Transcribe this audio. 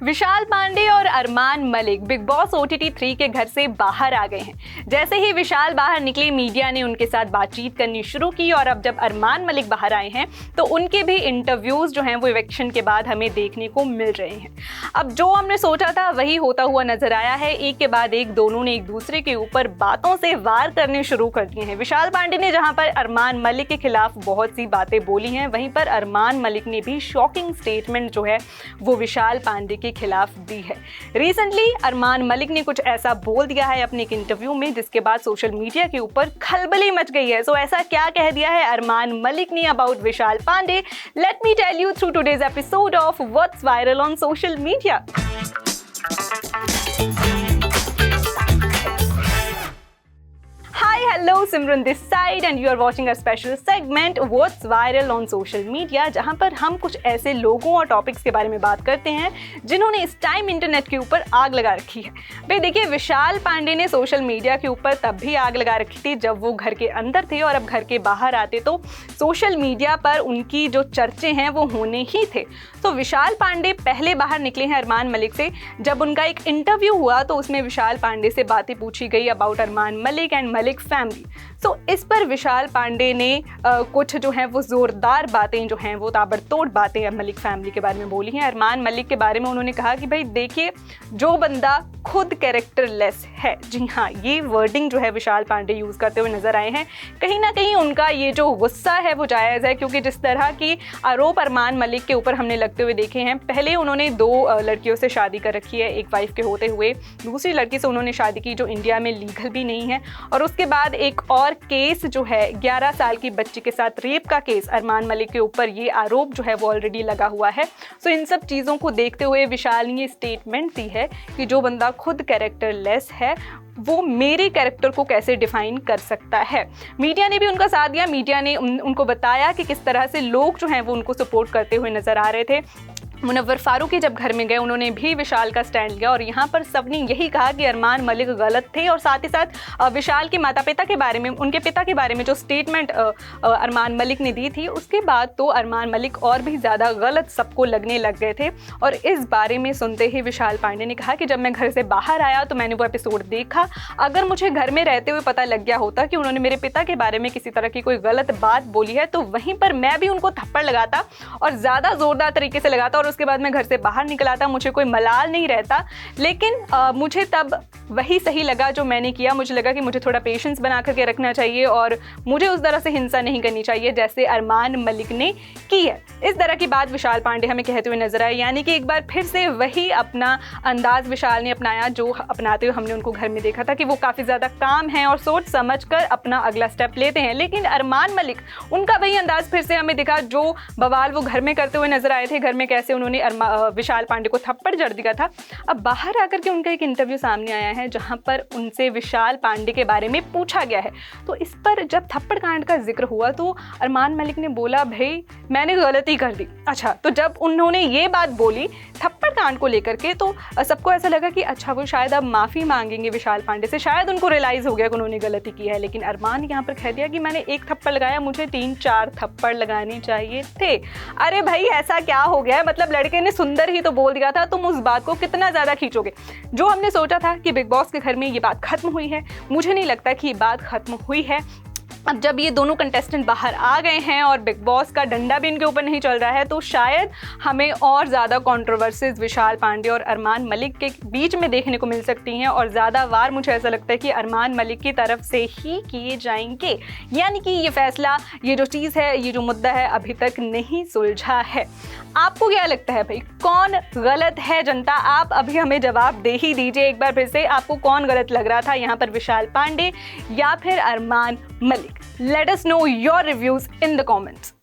विशाल पांडे और Armaan Malik big boss OTT 3 के घर से बाहर आ गए हैं। जैसे ही विशाल बाहर निकले, मीडिया ने उनके साथ बातचीत करनी शुरू की और अब जब अरमान मलिक बाहर आए हैं तो उनके भी इंटरव्यूज जो हैं वो इवेक्शन के बाद हमें देखने को मिल रहे हैं। अब जो हमने सोचा था वही होता हुआ नजर आया है। एक के बाद एक दोनों ने एक दूसरे के ऊपर बातों से वार करने शुरू कर दिए हैं। विशाल पांडे ने जहां पर अरमान मलिक के खिलाफ बहुत सी बातें बोली हैं, वहीं पर अरमान मलिक ने भी शॉकिंग स्टेटमेंट जो है वो विशाल पांडे के खिलाफ दी है। रिसेंटली अरमान मलिक ने कुछ ऐसा बोल दिया है अपने एक इंटरव्यू में जिसके बाद सोशल मीडिया के ऊपर खलबली मच गई है। सो ऐसा क्या कह दिया है अरमान मलिक ने about Vishal Pandey? Let me tell you through today's episode of what's viral on social media. Hello, Simran this side and you are watching a special segment what's viral on social media, जहां पर हम कुछ ऐसे लोगों और टॉपिक्स के बारे में बात करते हैं जिन्होंने इस टाइम इंटरनेट के ऊपर आग लगा रखी है। भाई देखिए, विशाल पांडे ने सोशल मीडिया के ऊपर तब भी आग लगा रखी थी जब वो घर के अंदर थे, और अब घर के बाहर आते तो सोशल मीडिया पर उनकी जो चर्चे हैं वो होने ही थे। तो विशाल पांडे पहले बाहर निकले हैं अरमान मलिक से। जब उनका एक इंटरव्यू हुआ तो उसमें विशाल पांडे से बातें पूछी गई about Armaan Malik and Malik family. तो इस पर विशाल पांडे ने कुछ जो है वो जोरदार बातें जो हैं वो ताबड़तोड़ बातें मलिक फैमिली के बारे में बोली हैं। अरमान मलिक के बारे में उन्होंने कहा कि भाई देखिए, जो बंदा खुद कैरेक्टरलेस है, जी हाँ, ये वर्डिंग जो है विशाल पांडे यूज़ करते हुए नजर आए हैं। कहीं ना कहीं उनका ये जो गुस्सा है वो जायज़ है, क्योंकि जिस तरह की आरोप अरमान मलिक के ऊपर हमने लगते हुए देखे हैं। पहले उन्होंने 2 लड़कियों से शादी कर रखी है, एक वाइफ के होते हुए दूसरी लड़की से उन्होंने शादी की जो इंडिया में लीगल भी नहीं है, और उसके बाद एक और केस जो है 11 साल की बच्ची के साथ रेप का केस अरमान मलिक के ऊपर, ये आरोप जो है वो ऑलरेडी लगा हुआ है। सो इन सब चीज़ों को देखते हुए विशाल ने ये स्टेटमेंट दी है कि जो बंदा खुद कैरेक्टरलेस है वो मेरे कैरेक्टर को कैसे डिफाइन कर सकता है। मीडिया ने भी उनका साथ दिया। मीडिया ने उनको बताया कि किस तरह से लोग जो हैं वो उनको सपोर्ट करते हुए नजर आ रहे थे। मुनव्वर फारूकी जब घर में गए उन्होंने भी विशाल का स्टैंड लिया, और यहाँ पर सबने यही कहा कि अरमान मलिक गलत थे, और साथ ही साथ विशाल के माता पिता के बारे में, उनके पिता के बारे में जो स्टेटमेंट अरमान मलिक ने दी थी उसके बाद तो अरमान मलिक और भी ज़्यादा गलत सबको लगने लग गए थे। और इस बारे में सुनते ही विशाल पांडे ने कहा कि जब मैं घर से बाहर आया तो मैंने वो एपिसोड देखा। अगर मुझे घर में रहते हुए पता लग गया होता कि उन्होंने मेरे पिता के बारे में किसी तरह की कोई गलत बात बोली है तो वहीं पर मैं भी उनको थप्पड़ लगाता और ज़्यादा ज़ोरदार तरीके से लगाता, और उसके बाद मैं घर से बाहर निकल आता। मुझे कोई मलाल नहीं रहता, लेकिन मुझे तब वही सही लगा जो मैंने किया। मुझे लगा कि मुझे थोड़ा पेशेंस बना करके रखना चाहिए और मुझे उस तरह से हिंसा नहीं करनी चाहिए जैसे अरमान मलिक ने की है। इस तरह की बात विशाल पांडे हमें कहते हुए नजर आए, यानी कि एक बार फिर से वही अपना अंदाज विशाल ने अपनाया जो अपनाते हुए हमने उनको घर में देखा था कि वो काफ़ी ज़्यादा काम हैं और सोच समझ कर अपना अगला स्टेप लेते हैं। लेकिन अरमान मलिक, उनका वही अंदाज फिर से हमें दिखा जो बवाल वो घर में करते हुए नजर आए थे। घर में कैसे उन्होंने विशाल पांडे को थप्पड़ जड़ दिया था। अब बाहर आकर के उनका एक इंटरव्यू सामने आया है जहां पर उनसे विशाल पांडे के बारे में पूछा गया है। तो इस पर जब थप्पड़ कांड का जिक्र हुआ तो अरमान मलिक ने बोला, भाई मैंने गलती कर दी। अच्छा, तो जब उन्होंने ये बात बोली थप्पड़ कांड को लेकर के तो सबको ऐसा लगा कि अच्छा वो शायद अब माफ़ी मांगेंगे विशाल पांडे से, शायद उनको रियलाइज़ हो गया कि उन्होंने गलती की है। लेकिन अरमान यहाँ पर कह दिया कि मैंने 1 थप्पड़ लगाया, मुझे 3-4 थप्पड़ लगाने चाहिए थे। अरे भाई, ऐसा क्या हो गया है? मतलब लड़के ने सुंदर ही तो बोल दिया था, तुम उस बात को कितना ज़्यादा खींचोगे? जो हमने सोचा था कि बिग बॉस के घर में ये बात खत्म हुई है, मुझे नहीं लगता कि ये बात खत्म हुई है। अब जब ये दोनों कंटेस्टेंट बाहर आ गए हैं और बिग बॉस का डंडा भी इनके ऊपर नहीं चल रहा है, तो शायद हमें और ज़्यादा कंट्रोवर्सीज विशाल पांडे और अरमान मलिक के बीच में देखने को मिल सकती हैं, और ज़्यादा वार मुझे ऐसा लगता है कि अरमान मलिक की तरफ से ही किए जाएंगे। यानी कि ये फैसला, ये जो चीज़ है, ये जो मुद्दा है, अभी तक नहीं सुलझा है। आपको क्या लगता है भाई, कौन गलत है? जनता, आप अभी हमें जवाब दे ही दीजिए एक बार फिर से। आपको कौन गलत लग रहा था यहाँ पर, विशाल पांडे या फिर Armaan Malik? Let us know your reviews in the comments.